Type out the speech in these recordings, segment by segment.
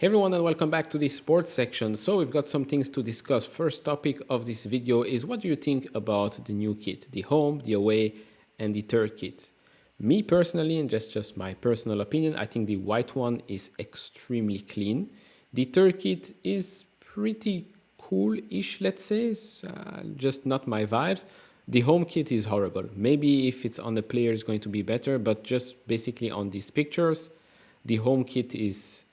Hey everyone and welcome back to the sports section. So we've got some things to discuss. First topic of this video is what do you think about the new kit, the home, the away and the third kit? Me personally, and just my personal opinion, I think the white one is extremely clean. The third kit is pretty cool-ish, let's say, it's, just not my vibes. The home kit is horrible. Maybe if it's on the player it's going to be better, but just basically on these pictures, the home kit is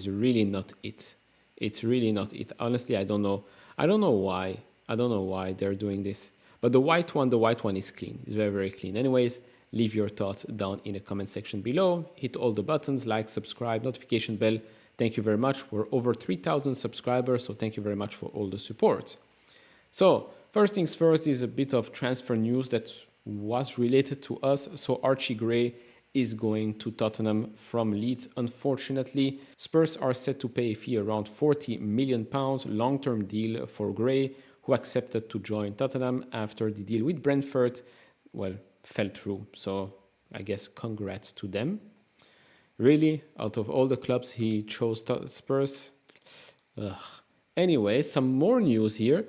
really not it. It's really not it. Honestly, I don't know why. I don't know why they're doing this. But the white one is clean. It's very, very clean. Anyways, leave your thoughts down in the comment section below. Hit all the buttons, like, subscribe, notification bell. Thank you very much. We're over 3,000 subscribers, so thank you very much for all the support. So, first things first is a bit of transfer news that was related to us. So Archie Gray is going to Tottenham from Leeds. Unfortunately, Spurs are set to pay a fee around £40 million, long-term deal for Gray, who accepted to join Tottenham after the deal with Brentford, fell through. So I guess congrats to them. Really, out of all the clubs, he chose Spurs. Ugh. Anyway, some more news here.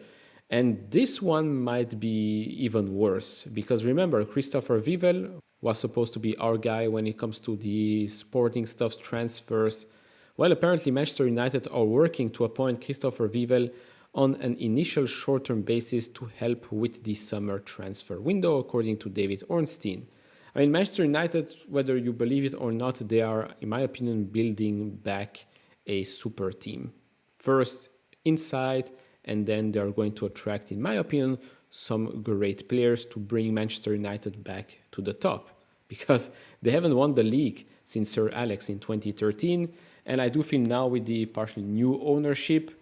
And this one might be even worse because remember, Christopher Vivel was supposed to be our guy when it comes to the sporting stuff, transfers. Well, apparently Manchester United are working to appoint Christopher Vivel on an initial short-term basis to help with the summer transfer window, according to David Ornstein. I mean, Manchester United, whether you believe it or not, they are, in my opinion, building back a super team. First, inside, and then they're going to attract, in my opinion, some great players to bring Manchester United back to the top. Because they haven't won the league since Sir Alex in 2013. And I do feel now with the partially new ownership,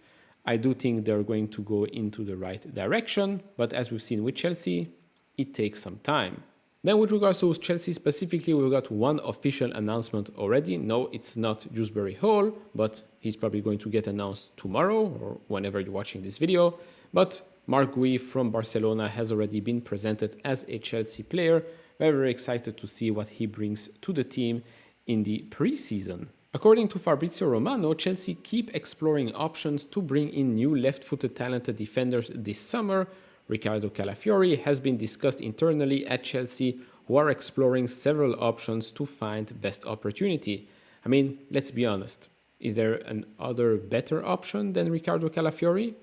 I do think they're going to go into the right direction. But as we've seen with Chelsea, it takes some time. Then with regards to Chelsea specifically, we've got one official announcement already. No, it's not Dewsbury Hall, but he's probably going to get announced tomorrow or whenever you're watching this video. But Marc Guiu from Barcelona has already been presented as a Chelsea player. Very, very excited to see what he brings to the team in the preseason. According to Fabrizio Romano, Chelsea keep exploring options to bring in new left-footed talented defenders this summer. Riccardo Calafiori has been discussed internally at Chelsea, who are exploring several options to find best opportunity. I mean, let's be honest. Is there an other better option than Riccardo Calafiori?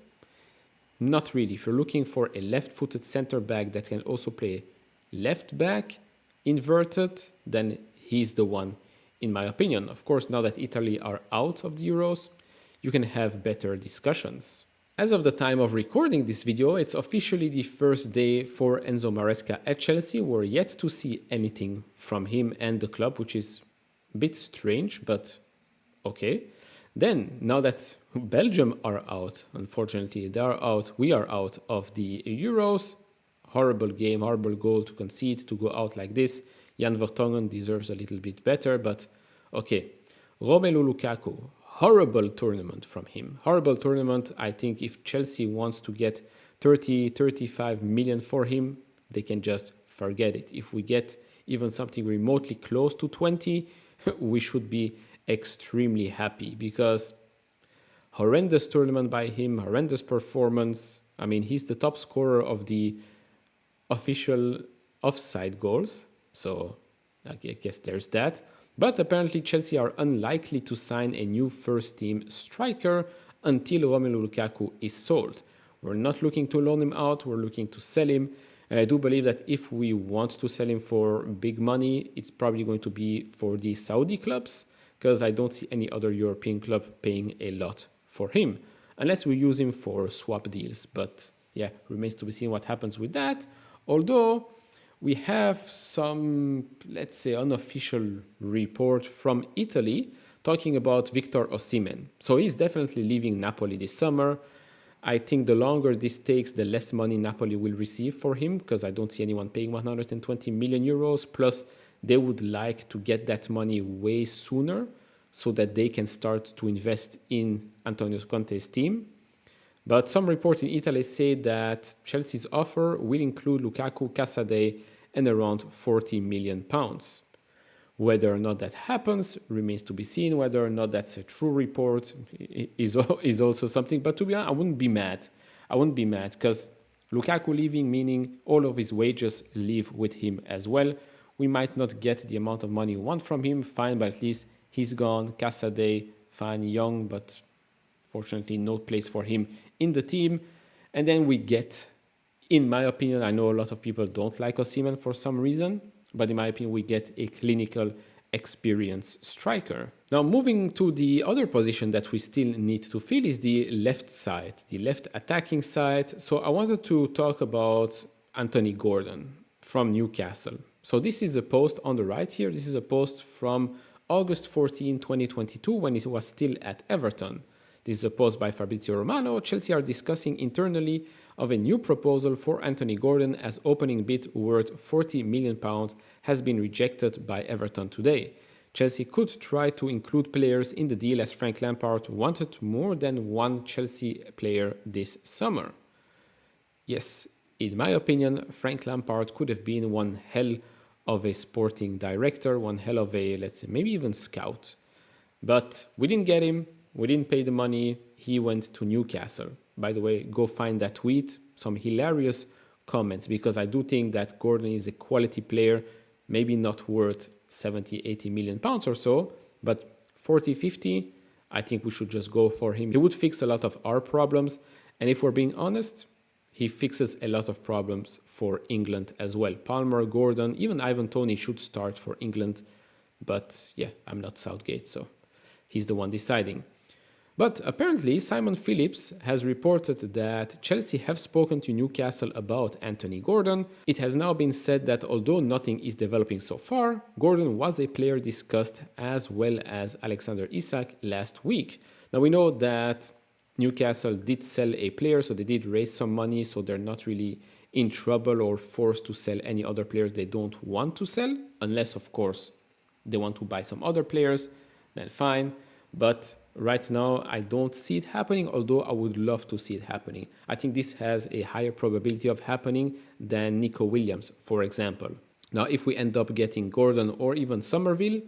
Not really. If you're looking for a left-footed center back that can also play left back, inverted, then he's the one, in my opinion. Of course, now that Italy are out of the Euros, you can have better discussions. As of the time of recording this video, it's officially the first day for Enzo Maresca at Chelsea. We're yet to see anything from him and the club, which is a bit strange, but okay. Then, now that Belgium are out, unfortunately, they are out, we are out of the Euros. Horrible game, horrible goal to concede, to go out like this. Jan Vertonghen deserves a little bit better, but okay. Romelu Lukaku, horrible tournament from him. Horrible tournament. I think if Chelsea wants to get 30-35 million for him, they can just forget it. If we get even something remotely close to 20, we should be extremely happy because horrendous tournament by him, horrendous performance. I mean, he's the top scorer of the official offside goals. So I guess there's that. But apparently Chelsea are unlikely to sign a new first-team striker until Romelu Lukaku is sold. We're not looking to loan him out, we're looking to sell him. And I do believe that if we want to sell him for big money, it's probably going to be for the Saudi clubs, because I don't see any other European club paying a lot for him, unless we use him for swap deals. But yeah, remains to be seen what happens with that. Although we have some, let's say, unofficial report from Italy talking about Victor Osimhen. So he's definitely leaving Napoli this summer. I think the longer this takes, the less money Napoli will receive for him, because I don't see anyone paying 120 million euros. Plus, they would like to get that money way sooner so that they can start to invest in Antonio Conte's team. But some reports in Italy say that Chelsea's offer will include Lukaku, Casadei, and around £40 million. Whether or not that happens remains to be seen. Whether or not that's a true report is also something. But to be honest, I wouldn't be mad. I wouldn't be mad because Lukaku leaving, meaning all of his wages leave with him as well. We might not get the amount of money we want from him, fine, but at least he's gone. Casadei, fine, young, but fortunately no place for him in the team. And then we get, in my opinion, I know a lot of people don't like Osimhen for some reason, but in my opinion, we get a clinical, experienced striker. Now, moving to the other position that we still need to fill is the left side, the left attacking side. So I wanted to talk about Anthony Gordon from Newcastle. So this is a post on the right here. This is a post from August 14, 2022, when he was still at Everton. This is a post by Fabrizio Romano. Chelsea are discussing internally of a new proposal for Anthony Gordon as opening bid worth £40 million has been rejected by Everton today. Chelsea could try to include players in the deal as Frank Lampard wanted more than one Chelsea player this summer. Yes, in my opinion, Frank Lampard could have been one hell of a sporting director, one hell of a, let's say, maybe even scout. But we didn't get him. We didn't pay the money. He went to Newcastle. By the way, go find that tweet. Some hilarious comments, because I do think that Gordon is a quality player, maybe not worth 70, 80 million pounds or so, but 40, 50, I think we should just go for him. He would fix a lot of our problems. And if we're being honest, he fixes a lot of problems for England as well. Palmer, Gordon, even Ivan Toney should start for England. But yeah, I'm not Southgate, so he's the one deciding. But apparently, Simon Phillips has reported that Chelsea have spoken to Newcastle about Anthony Gordon. It has now been said that although nothing is developing so far, Gordon was a player discussed as well as Alexander Isak last week. Now we know that Newcastle did sell a player, so they did raise some money, so they're not really in trouble or forced to sell any other players they don't want to sell, unless, of course, they want to buy some other players, then fine. But right now, I don't see it happening, although I would love to see it happening. I think this has a higher probability of happening than Nico Williams, for example. Now, if we end up getting Gordon or even Somerville,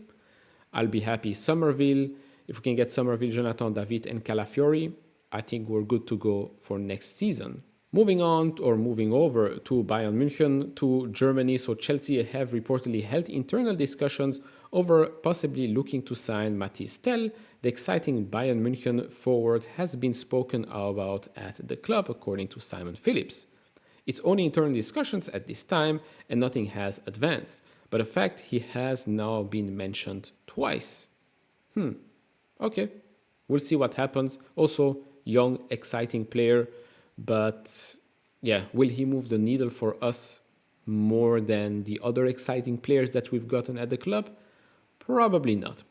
I'll be happy. Somerville, if we can get Somerville, Jonathan David and Calafiori, I think we're good to go for next season. Moving on, or moving over to Bayern München, to Germany. So Chelsea have reportedly held internal discussions over possibly looking to sign Mathys Tel. The exciting Bayern München forward has been spoken about at the club, according to Simon Phillips. It's only internal discussions at this time and nothing has advanced. But in fact, he has now been mentioned twice. Okay, we'll see what happens. Also, young, exciting player. But yeah, will he move the needle for us more than the other exciting players that we've gotten at the club? Probably not.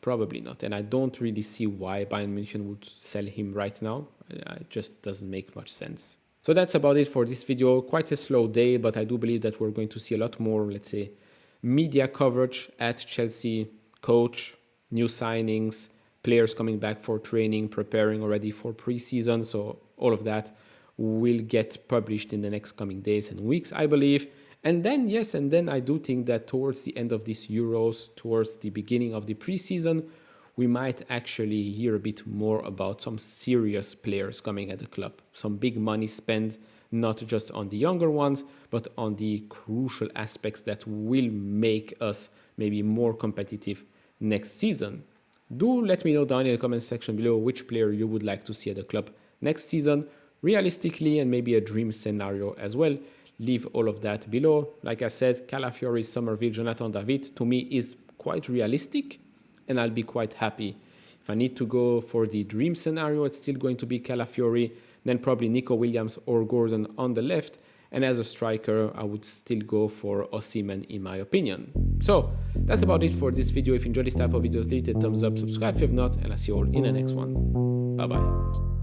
And I don't really see why Bayern München would sell him right now. It just doesn't make much sense. So that's about it for this video. Quite a slow day, but I do believe that we're going to see a lot more, let's say, media coverage at Chelsea, coach, new signings, players coming back for training, preparing already for pre-season. So all of that will get published in the next coming days and weeks, I believe. And then I do think that towards the end of this Euros, towards the beginning of the preseason, we might actually hear a bit more about some serious players coming at the club. Some big money spent, not just on the younger ones, but on the crucial aspects that will make us maybe more competitive next season. Do let me know down in the comment section below which player you would like to see at the club next season. Realistically, and maybe a dream scenario as well. Leave all of that below. Like I said, Calafiori, Somerville, Jonathan David, to me is quite realistic, and I'll be quite happy. If I need to go for the dream scenario, it's still going to be Calafiori, then probably Nico Williams or Gordon on the left, and as a striker, I would still go for Osimhen in my opinion. So, that's about it for this video. If you enjoyed this type of videos, leave a thumbs up, subscribe if you have not, and I'll see you all in the next one. Bye bye.